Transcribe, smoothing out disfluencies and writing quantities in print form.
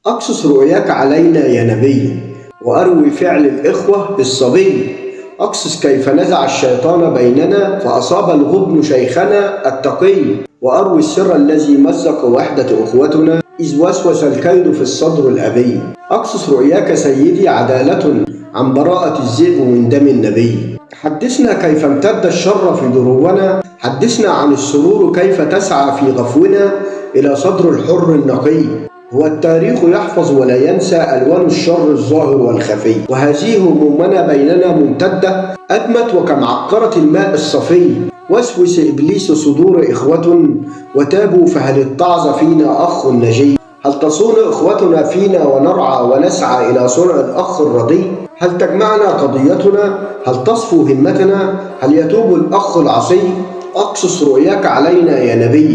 أقصص رؤياك علينا يا نبي، وأروي فعل الإخوة بالصبي. أقصص كيف نزع الشيطان بيننا، فأصاب الغبن شيخنا التقي. وأروي السر الذي مزق وحدة أخوتنا، إذ وسوس الكيد في الصدر الأبي. أقصص رؤياك سيدي عدالة عن براءة الذئب من دم النبي. حدثنا كيف امتد الشر في درونا، حدثنا عن السرور كيف تسعى في غفونا إلى صدر الحر النقي. هو التاريخ يحفظ ولا ينسى ألوان الشر الظاهر والخفي، وهذه همومنا بيننا ممتدة أدمت وكم عقرت الماء الصفي. وسوس إبليس صدور إخوة وتابوا، فهل اتعظ فينا أخ نجي؟ هل تصون إخوتنا فينا ونرعى ونسعى إلى صنع الأخ الرضي؟ هل تجمعنا قضيتنا؟ هل تصفو همتنا؟ هل يتوب الأخ العصي؟ أقصص رؤياك علينا يا نبي.